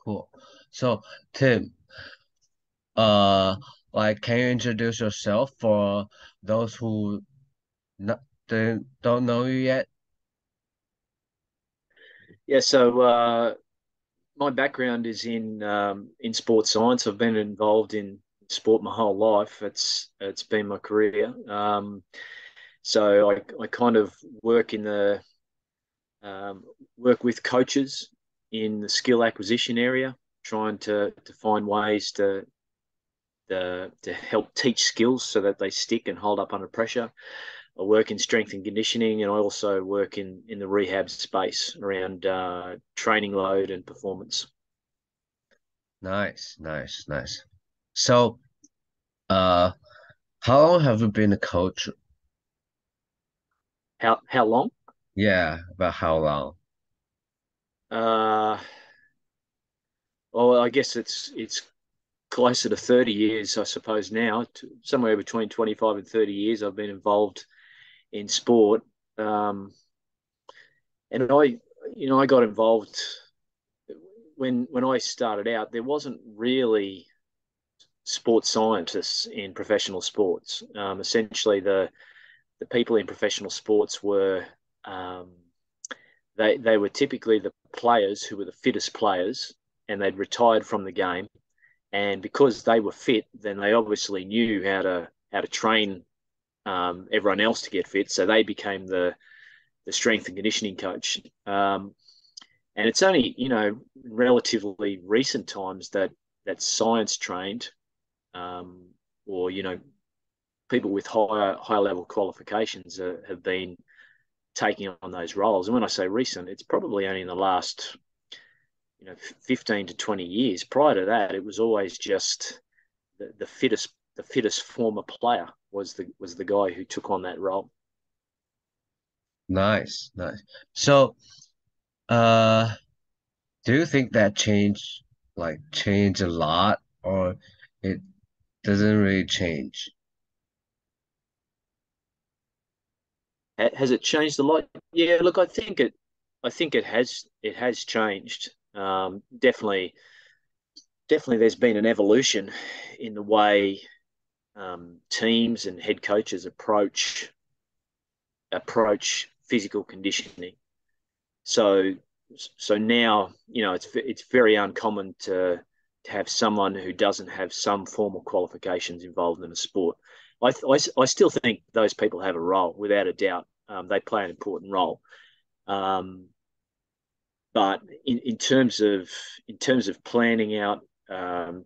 Cool. So, Tim, uh, can you introduce yourself for those who not, don't know you yet? Yeah, so my background is in sports science. I've been involved in sport my whole life. It's been my career. So I kind of work in the um, work with coaches in the skill acquisition area, trying to find ways to help teach skills so that they stick and hold up under pressure. I work in strength and conditioning, and I also work in the rehab space around training load and performance. Nice, nice, nice. So, uh, how long have you been a coach? How long? Yeah, about how long? Uh, well, I guess it's closer to 30 years, I suppose now, somewhere between 25 and 30 years I've been involved in sport. Um, and I got involved when I started out, there wasn't really sports scientists in professional sports. Essentially, the people in professional sports were um, they were typically the players who were the fittest players, and they'd retired from the game. And because they were fit, then they obviously knew how to train everyone else to get fit. So they became the strength and conditioning coach. And it's only relatively recent times that science trained um, or people with higher level qualifications have been taking on those roles. And when I say recent, it's probably only in the last 15 to 20 years. Prior to that, it was always just the fittest former player was the guy who took on that role. Nice, nice. So, uh, do you think that change a lot, or it doesn't really change? Has it changed a lot? Yeah, look, I think it has changed. Definitely, there's been an evolution in the way teams and head coaches approach physical conditioning. So so now it's very uncommon to have someone who doesn't have some formal qualifications involved in a sport. I still think those people have a role without a doubt. They play an important role. Um, but in terms of planning out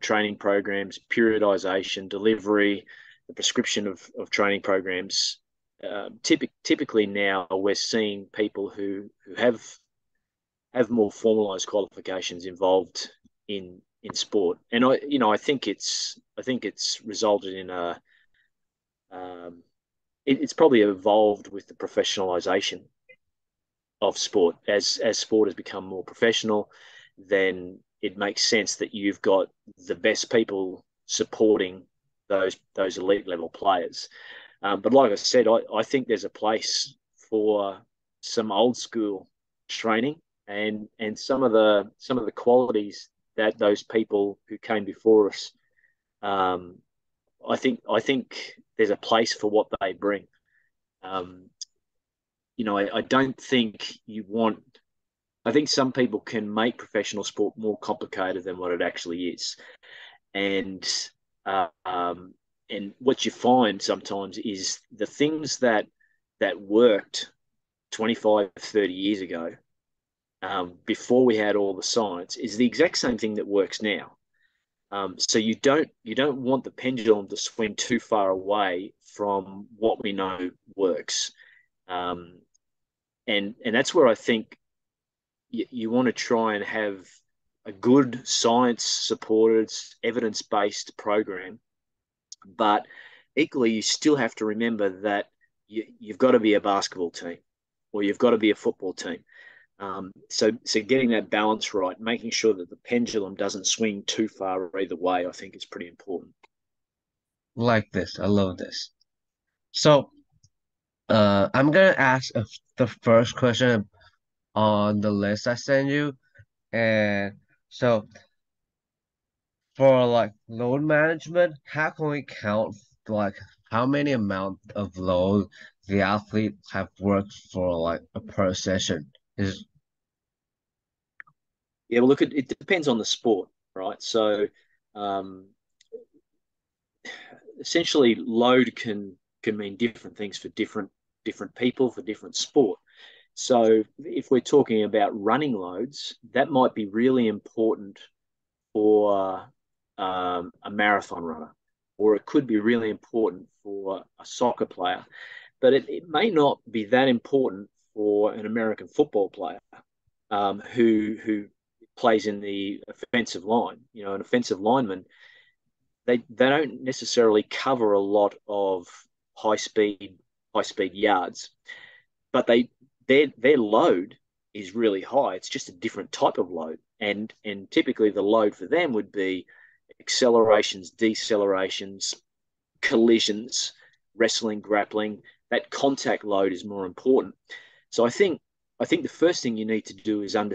training programs, periodization, delivery, the prescription of training programs, typically now we're seeing people who have more formalized qualifications involved in sport, and I think it's resulted in um, it's probably evolved with the professionalization of sport. As sport has become more professional, then it makes sense that you've got the best people supporting those elite level players. But like I said, I think there's a place for some old school training and some of the qualities that those people who came before us. Um, I think there's a place for what they bring. Um, I don't think you want. I think some people can make professional sport more complicated than what it actually is, and uh, um, and what you find sometimes is the things that worked 25, 30 years ago, before we had all the science, is the exact same thing that works now. So you don't want the pendulum to swing too far away from what we know works, um, and that's where I think you want to try and have a good science supported, evidence based program. But equally, you still have to remember that you've got to be a basketball team or you've got to be a football team. So getting that balance right, making sure that the pendulum doesn't swing too far either way, I think is pretty important. Like this, I love this. So, I'm gonna ask the first question on the list I sent you, and So for like load management, how can we count like how many amount of load the athlete have worked for like a per session? Is Yeah, well, look, it depends on the sport, right? So, um, essentially, load can mean different things for different people for different sport. So, if we're talking about running loads, that might be really important for a marathon runner, or it could be really important for a soccer player, but it may not be that important for an American football player who plays in the offensive line. You know, an offensive lineman, they don't necessarily cover a lot of high speed high speed yards, but their load is really high. It's just a different type of load, and typically the load for them would be accelerations, decelerations, collisions, wrestling, grappling. That contact load is more important. So I think the first thing you need to do is have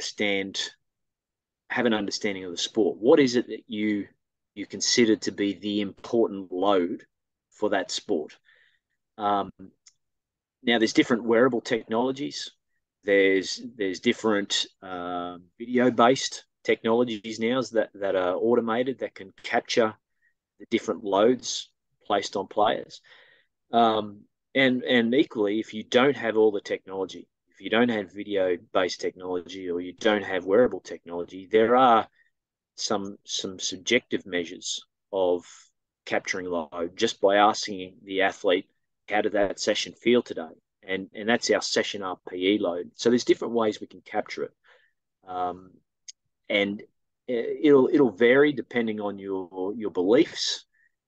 an understanding of the sport. What is it that you consider to be the important load for that sport? Um, Now, there's different wearable technologies. There's different video based technologies now that are automated that can capture the different loads placed on players. And equally, if you don't have all the technology, if you don't have video based technology or you don't have wearable technology, there are some subjective measures of capturing load just by asking the athlete, how did that session feel today? And that's our session RPE load. So there's different ways we can capture it. And it'll vary depending on your beliefs,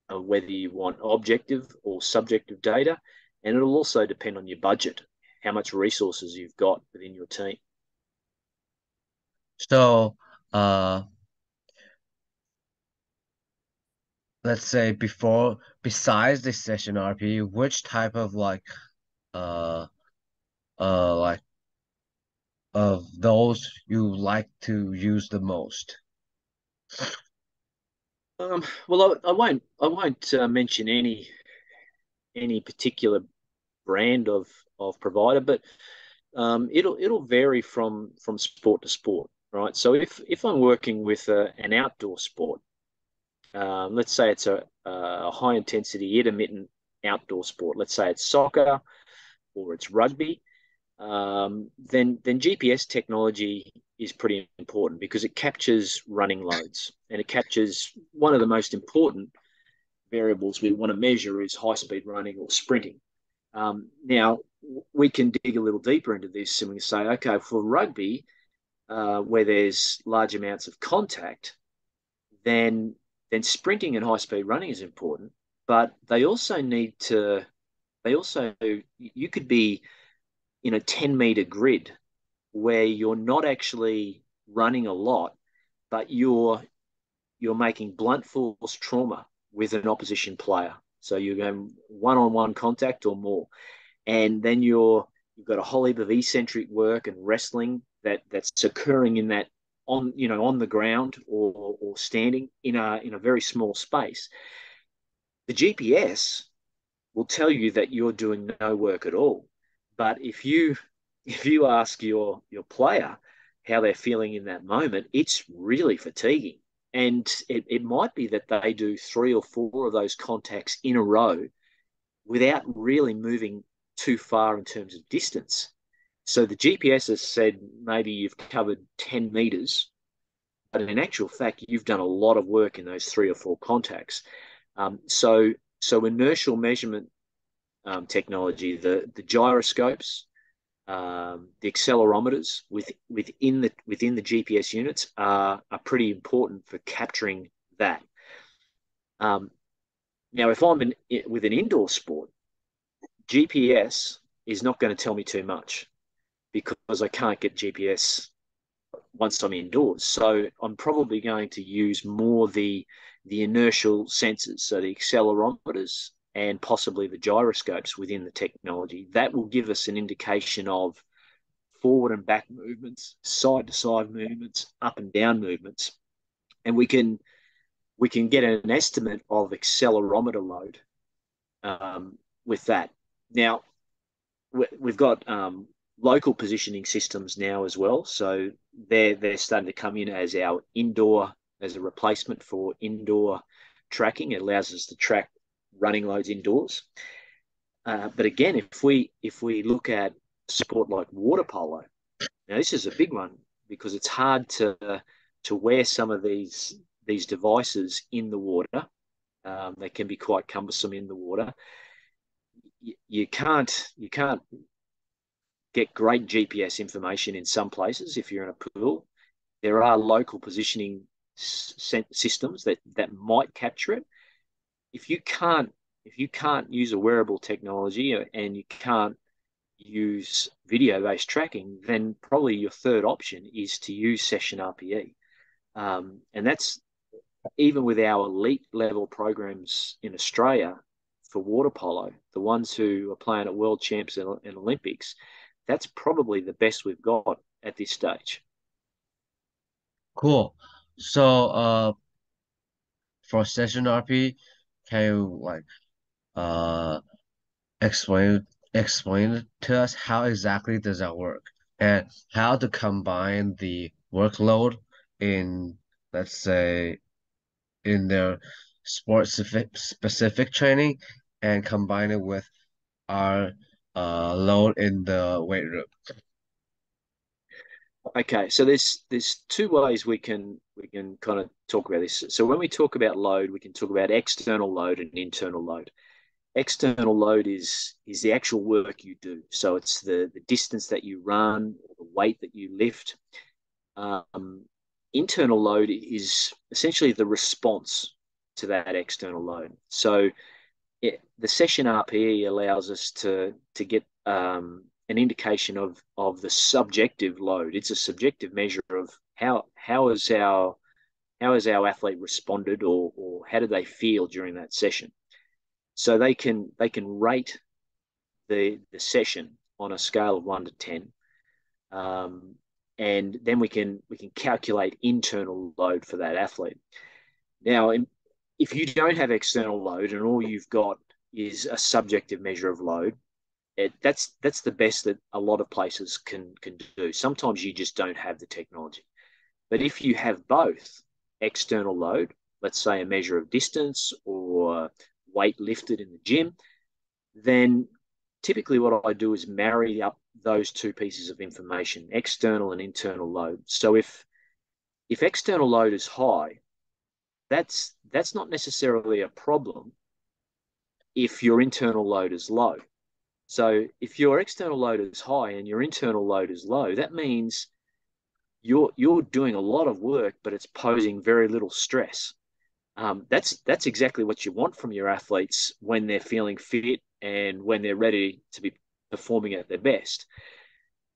whether you want objective or subjective data, and it'll also depend on your budget, how much resources you've got within your team. so let's say besides the session RP, which type of uh like of those you like to use the most? Well, I won't mention any particular brand of provider, but it'll vary from sport to sport, right? So if I'm working with an outdoor sport, let's say it's a high intensity intermittent outdoor sport, let's say it's soccer or it's rugby, then GPS technology is pretty important because it captures running loads and it captures one of the most important variables we want to measure is high speed running or sprinting. Now, we can dig a little deeper into this and we can say, okay, for rugby, where there's large amounts of contact, then sprinting and high speed running is important. But you could be in a 10-meter grid where you're not actually running a lot, but you're making blunt force trauma with an opposition player. So you're going one-on-one contact or more, and then you've got a whole heap of eccentric work and wrestling that's occurring in that on the ground or standing in a very small space. The GPS will tell you that you're doing no work at all. But if you ask your player how they're feeling in that moment, it's really fatiguing. And it might be that they do 3 or 4 of those contacts in a row without really moving too far in terms of distance. So the GPS has said maybe you've covered 10 meters, but in actual fact, you've done a lot of work in those 3 or 4 contacts. So inertial measurement technology, the gyroscopes, the accelerometers within the GPS units are pretty important for capturing that. Now, if I'm with an indoor sport, GPS is not going to tell me too much because I can't get GPS once I'm indoors. So I'm probably going to use more the inertial sensors, so the accelerometers and possibly the gyroscopes within the technology. That will give us an indication of forward and back movements, side to side movements, up and down movements. and we can get an estimate of accelerometer load with that. Now, we've got local positioning systems now as well, so they're starting to come in as a replacement for indoor tracking. It allows us to track running loads indoors. But again, if we look at sport like water polo, now this is a big one because it's hard to wear some of these devices in the water. They can be quite cumbersome in the water. You can't get great GPS information in some places if you're in a pool. There are local positioning systems that might capture it. If you can't use a wearable technology and you can't use video-based tracking, then probably your third option is to use session RPE. And that's even with our elite level programs in Australia for water polo, the ones who are playing at World Champs and Olympics, that's probably the best we've got at this stage. Cool. So, for session RP, can you like explain to us how exactly does that work and how to combine the workload in, let's say, in their sport specific training and combine it with our load in the weight room. Okay, so there's two ways we can kind of talk about this. So when we talk about load, we can talk about external load and internal load. External load is the actual work you do. So it's the distance that you run, or the weight that you lift. Internal load is essentially the response to that external load. So the session RPE allows us to get an indication of the subjective load. It's a subjective measure of how has our athlete responded, or how do they feel during that session. So they can rate the session on a scale of 1 to 10, and then we can calculate internal load for that athlete. Now, if you don't have external load and all you've got is a subjective measure of load, that's the best that a lot of places can do. Sometimes you just don't have the technology. But if you have both external load, let's say a measure of distance or weight lifted in the gym, then typically what I do is marry up those two pieces of information, external and internal load. So if external load is high, that's not necessarily a problem if your internal load is low. So if your external load is high and your internal load is low, that means you're doing a lot of work, but it's posing very little stress. That's exactly what you want from your athletes when they're feeling fit and when they're ready to be performing at their best.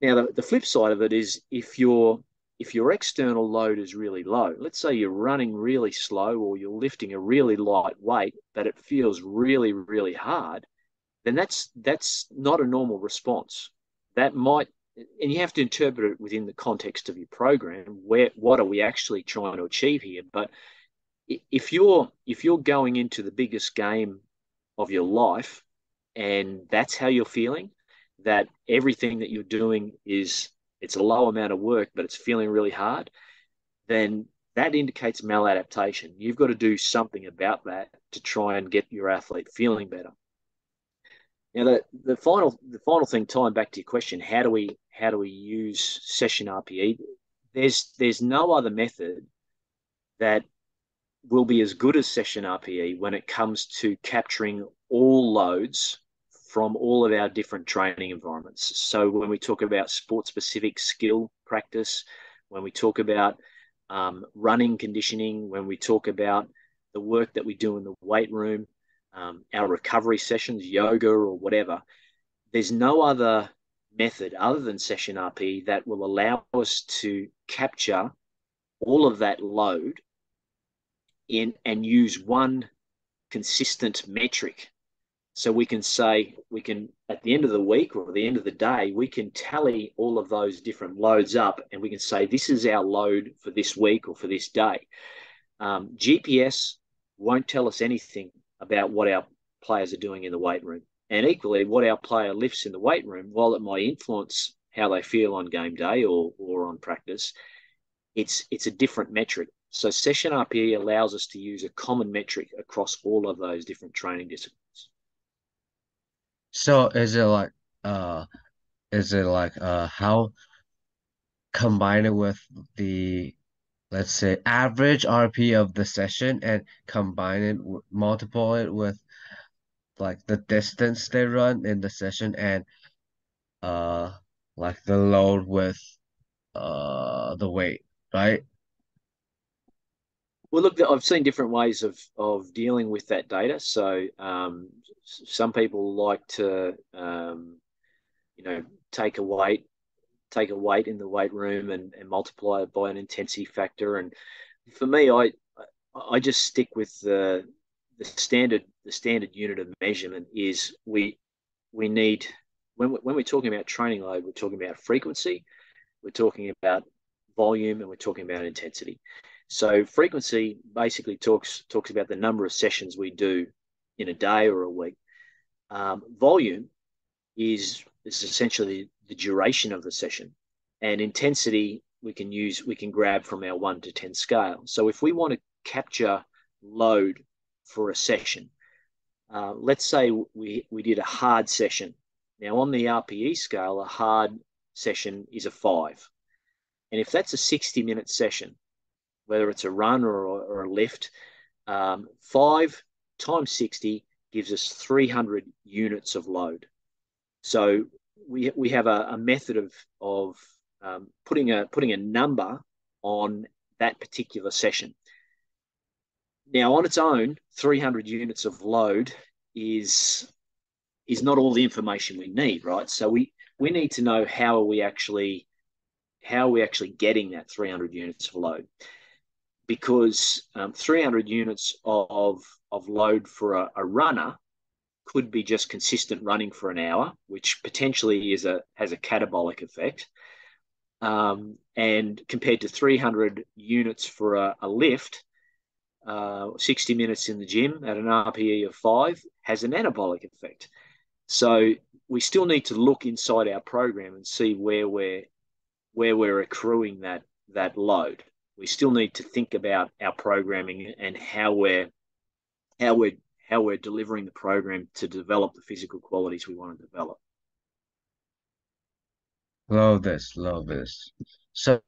Now, the flip side of it is if your external load is really low, let's say you're running really slow or you're lifting a really light weight, but it feels really, really hard, then that's not a normal response. That might, and you have to interpret it within the context of your program. What are we actually trying to achieve here? But if you're going into the biggest game of your life and that's how you're feeling, that everything that you're doing it's a low amount of work, but it's feeling really hard, then that indicates maladaptation. You've got to do something about that to try and get your athlete feeling better. Now, the final thing, tying back to your question, how do we use session RPE? There's no other method that will be as good as session RPE when it comes to capturing all loads from all of our different training environments. So when we talk about sport-specific skill practice, when we talk about running conditioning, when we talk about the work that we do in the weight room, our recovery sessions, yoga or whatever, there's no other method other than session RPE that will allow us to capture all of that load in and use one consistent metric. So we can at the end of the week or the end of the day, we can tally all of those different loads up and we can say, this is our load for this week or for this day. GPS won't tell us anything about what our players are doing in the weight room. And equally, what our player lifts in the weight room, while it might influence how they feel on game day or on practice, it's a different metric. So session RPE allows us to use a common metric across all of those different training disciplines. So how combine it with the, let's say, average RP of the session and combine it, multiple it with like the distance they run in the session and uh like the load with the weight, right? Well, look, I've seen different ways of dealing with that data. So some people like to, take a weight in the weight room and multiply it by an intensity factor. And for me, I just stick with the standard unit of measurement is we need when we're talking about training load, we're talking about frequency, we're talking about volume, and we're talking about intensity. So frequency basically talks about the number of sessions we do in a day or a week. Volume is essentially the duration of the session, and intensity we can grab from our 1 to 10 scale. So if we want to capture load for a session, let's say we did a hard session. Now on the RPE scale, a hard session is a 5. And if that's a 60-minute session, whether it's a run or a lift, 5 times 60 gives us 300 units of load. So we have a method of putting a number on that particular session. Now, on its own, 300 units of load is not all the information we need, right? So we need to know how are we actually getting that 300 units of load, because 300 units of load for a runner could be just consistent running for an hour, which potentially has a catabolic effect. And compared to 300 units for a lift, 60 minutes in the gym at an RPE of 5 has an anabolic effect. So we still need to look inside our program and see where we're accruing that load. We still need to think about our programming and how we're delivering the program to develop the physical qualities we want to develop. Love this. So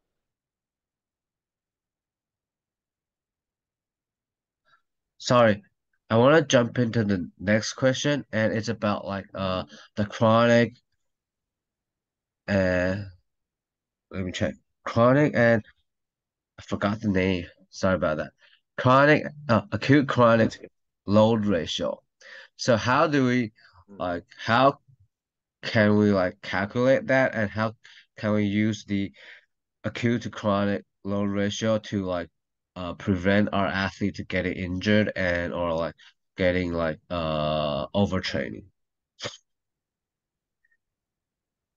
sorry, I want to jump into the next question, and it's about like the chronic and let me check. Chronic and I forgot the name. Sorry about that. Acute chronic load ratio. So how do we how can we like calculate that, and how can we use the acute to chronic load ratio to like prevent our athlete to getting injured and or like getting like overtraining?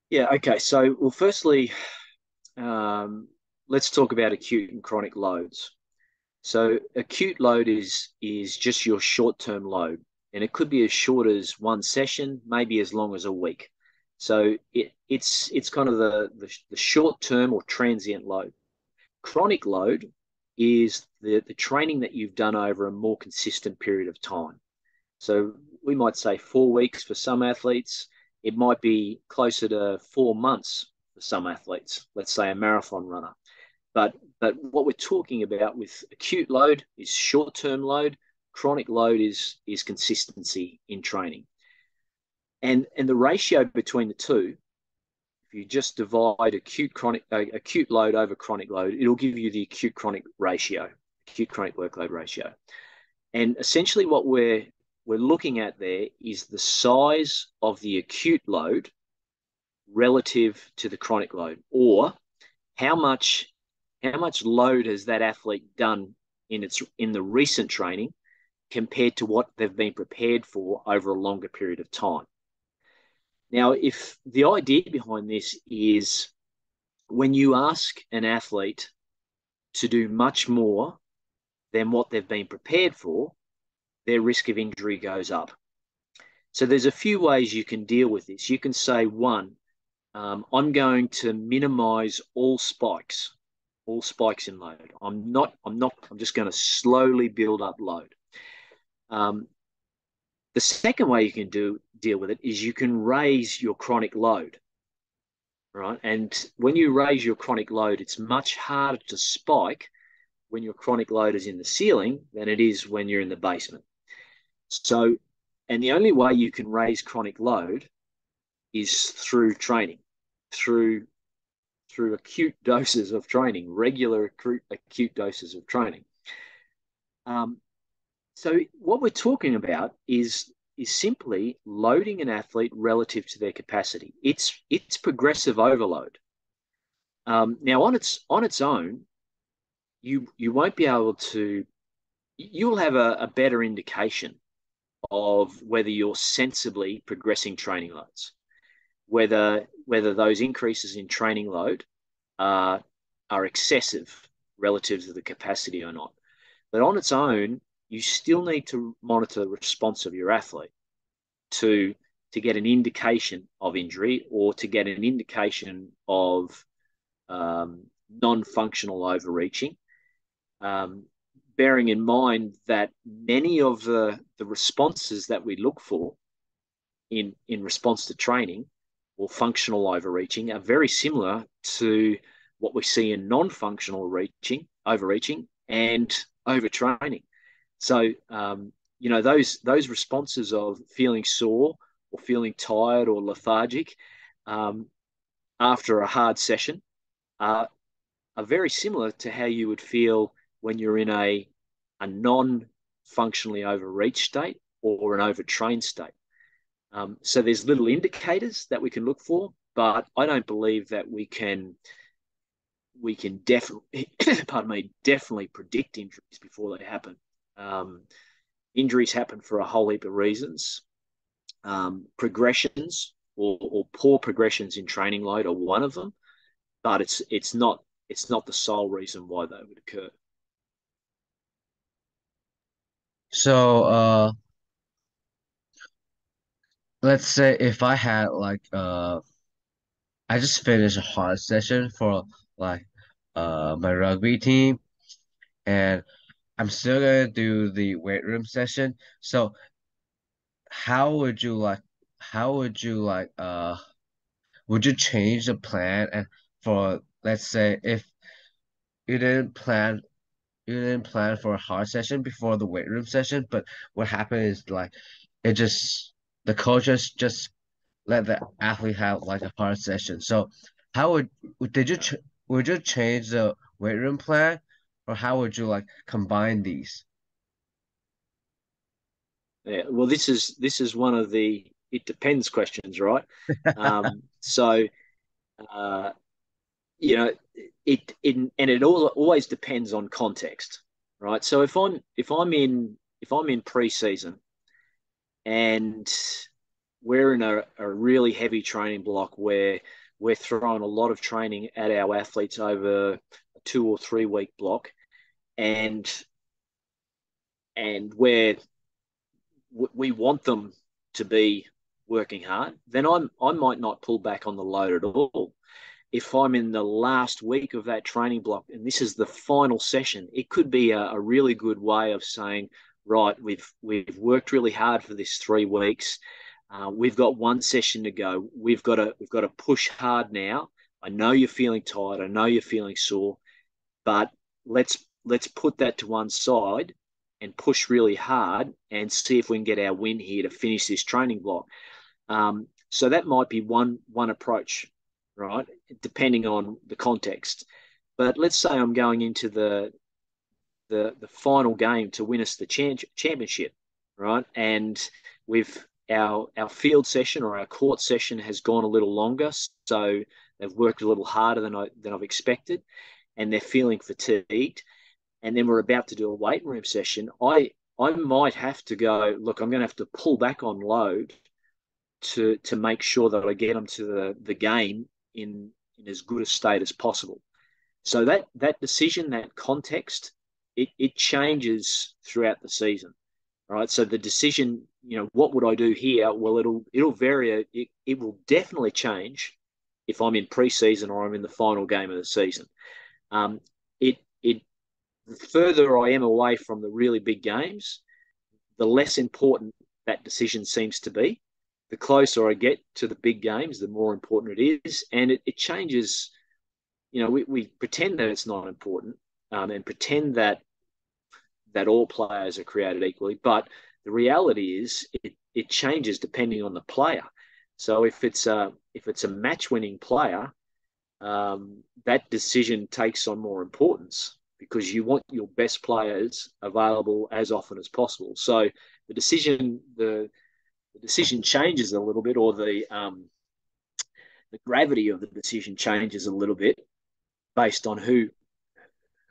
Yeah, okay. So, well, firstly, let's talk about acute and chronic loads. So acute load is just your short-term load, and it could be as short as one session, maybe as long as a week. So it's kind of the short-term or transient load. Chronic load is the training that you've done over a more consistent period of time. So we might say 4 weeks for some athletes. It might be closer to 4 months for some athletes, let's say a marathon runner. But what we're talking about with acute load is short-term load. Chronic load is consistency in training. And the ratio between the two, if you just divide acute load over chronic load, it'll give you the acute chronic workload ratio. And essentially what we're looking at there is the size of the acute load relative to the chronic load, or how much load has that athlete done in the recent training compared to what they've been prepared for over a longer period of time. Now, if the idea behind this is when you ask an athlete to do much more than what they've been prepared for, their risk of injury goes up. So there's a few ways you can deal with this. You can say, one, I'm going to minimize all spikes in load. I'm just going to slowly build up load. The second way you can deal with it is you can raise your chronic load, right? And when you raise your chronic load, it's much harder to spike when your chronic load is in the ceiling than it is when you're in the basement. So, and the only way you can raise chronic load is through training, through acute doses of training, regular acute doses of training. So what we're talking about is simply loading an athlete relative to their capacity. It's progressive overload. Now on its own, you won't be able to. You'll have a better indication of whether you're sensibly progressing training loads, whether those increases in training load are excessive relative to the capacity or not. But on its own, you still need to monitor the response of your athlete to get an indication of injury or to get an indication of non-functional overreaching. Bearing in mind that many of the responses that we look for in response to training or functional overreaching are very similar to what we see in non-functional overreaching and overtraining. So, those responses of feeling sore or feeling tired or lethargic after a hard session are very similar to how you would feel when you're in a non-functionally overreached state or an overtrained state. So there's little indicators that we can look for, but I don't believe that we can definitely predict injuries before they happen. Injuries happen for a whole heap of reasons. Progressions or poor progressions in training load are one of them, but it's not the sole reason why they would occur. So let's say if I had I just finished a hard session for my rugby team, and I'm still gonna do the weight room session. So how would you like how would you change the plan? And for, let's say, if you didn't plan for a hard session before the weight room session, but what happened is it just the coaches just let the athlete have like a hard session. So how did you would you change the weight room plan, or how would you combine these? Yeah, well, this is one of the it depends questions, right? So you know, it always depends on context, right? So if I'm in pre-season and we're in a really heavy training block where we're throwing a lot of training at our athletes over a 2 or 3 week block, and where we want them to be working hard, then I might not pull back on the load at all. If I'm in the last week of that training block and this is the final session, it could be a really good way of saying, right, we've worked really hard for this 3 weeks. We've got one session to go. We've got to push hard now. I know you're feeling tired. I know you're feeling sore, but let's put that to one side and push really hard and see if we can get our win here to finish this training block. So that might be one approach, right? Depending on the context. But let's say I'm going into the final game to win us the championship, right? And our field session or our court session has gone a little longer, so they've worked a little harder than I've expected, and they're feeling fatigued. And then we're about to do a weight room session. I might have to go, look, I'm going to have to pull back on load to make sure that I get them to the game in as good a state as possible. So that decision, that context it changes throughout the season. Right. So the decision, what would I do here? Well, it'll vary. It will definitely change if I'm in preseason or I'm in the final game of the season. It the further I am away from the really big games, the less important that decision seems to be. The closer I get to the big games, the more important it is, and it changes. We pretend that it's not important, and pretend that all players are created equally, but the reality is it changes depending on the player. So if it's a match-winning player, that decision takes on more importance because you want your best players available as often as possible. So the decision changes a little bit, or the gravity of the decision changes a little bit based on who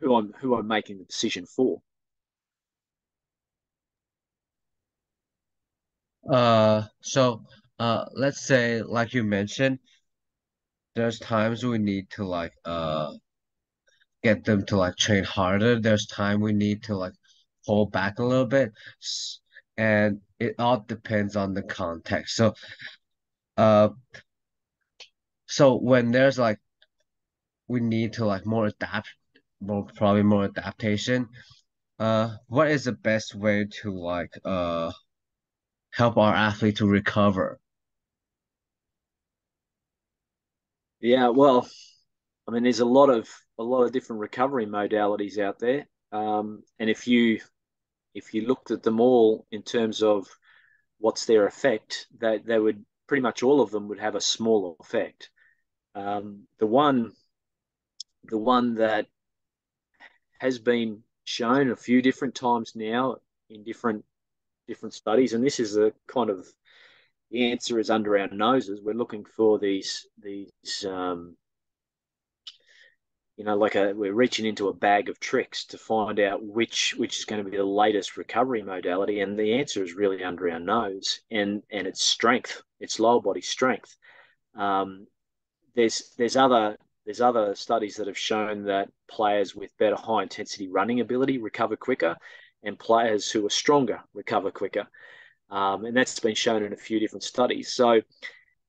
I'm making the decision for. So let's say, like you mentioned, there's times we need to like get them to like train harder. There's time we need to like pull back a little bit. And it all depends on the context. Uh so when there's like we need to like probably more adaptation, what is the best way to like help our athlete to recover? Yeah, well, I mean, there's a lot of different recovery modalities out there, and if you looked at them all in terms of what's their effect, they would pretty much all of them would have a small effect. The one that has been shown a few different times now in different studies, and this is a kind of the answer is under our noses. We're looking for these we're reaching into a bag of tricks to find out which is going to be the latest recovery modality, and the answer is really under our nose, and it's strength, it's lower body strength. Um, there's other studies that have shown that players with better high intensity running ability recover quicker, and players who are stronger recover quicker, and that's been shown in a few different studies. So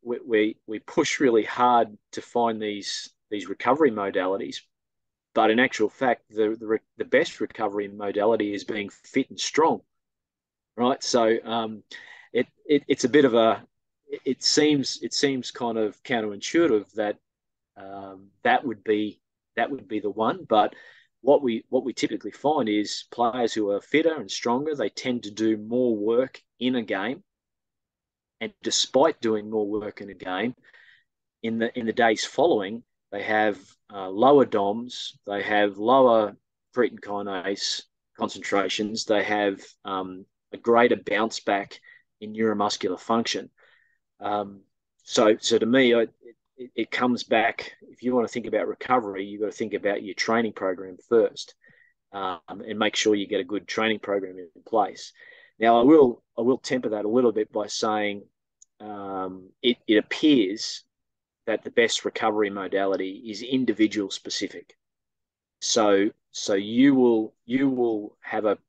we push really hard to find these recovery modalities, but in actual fact, the best recovery modality is being fit and strong, right? So it's a bit of a it seems kind of counterintuitive that that would be the one, but what we typically find is players who are fitter and stronger, they tend to do more work in a game, and despite doing more work in a game, in the days following, they have lower DOMs, they have lower creatine kinase concentrations, they have a greater bounce back in neuromuscular function. So to me, it comes back. If you want to think about recovery, you've got to think about your training program first, and make sure you get a good training program in place. Now, I will temper that a little bit by saying it appears that the best recovery modality is individual specific. So you will have a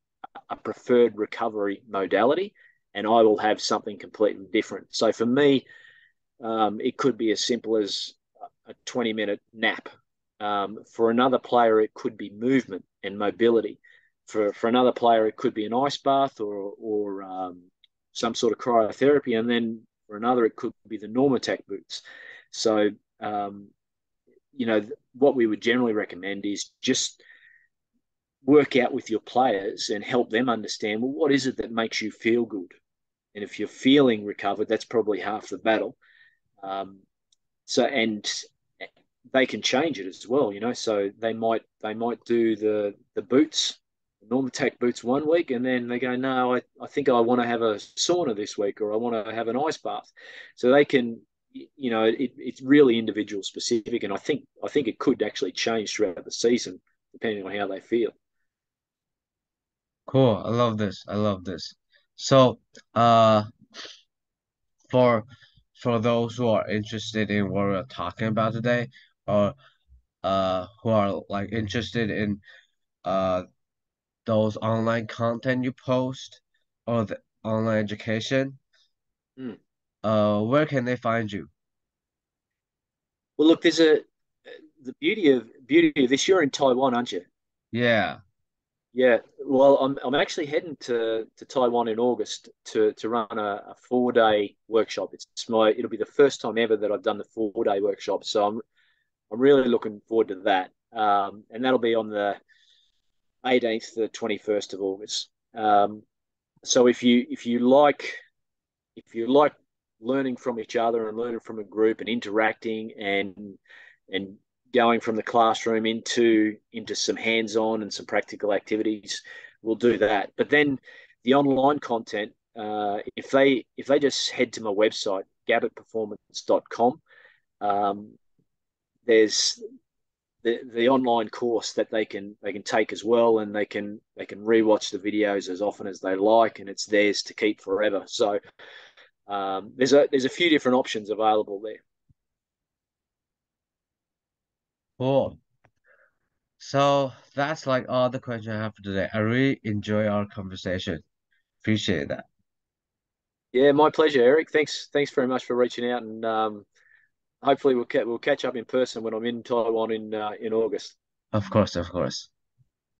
preferred recovery modality, and I will have something completely different. So for me, it could be as simple as a 20-minute nap. For another player, it could be movement and mobility. For another player, it could be an ice bath or some sort of cryotherapy. And then for another, it could be the Normatec boots. So, what we would generally recommend is just work out with your players and help them understand, well, what is it that makes you feel good? And if you're feeling recovered, that's probably half the battle. And they can change it as well, So they might do the boots, the Normatec boots 1 week, and then they go, no, I think I want to have a sauna this week, or I want to have an ice bath. So they can, it's really individual specific, and I think it could actually change throughout the season depending on how they feel. Cool. I love this. I love this. So, for those who are interested in what we're talking about today, or who are like interested in uh those online content you post or the online education, Mm. where can they find you? Well, look, there's the beauty of this. You're in Taiwan, aren't you? Yeah. Yeah. Well, I'm actually heading to Taiwan in August to run a 4 day workshop. It'll be the first time ever that I've done the 4 day workshop. So I'm really looking forward to that. And that'll be on the 18th to the 21st of August. So if you like learning from each other and learning from a group and interacting and going from the classroom into some hands-on and some practical activities, we'll do that. But then the online content, if they just head to my website, gabbettperformance.com, there's the online course that they can take as well, and they can rewatch the videos as often as they like, and it's theirs to keep forever. So there's a few different options available there. Cool. So that's like all the questions I have for today. I really enjoy our conversation. Appreciate that. Yeah, my pleasure, Eric. Thanks very much for reaching out, and hopefully we'll catch up in person when I'm in Taiwan in August. Of course, of course.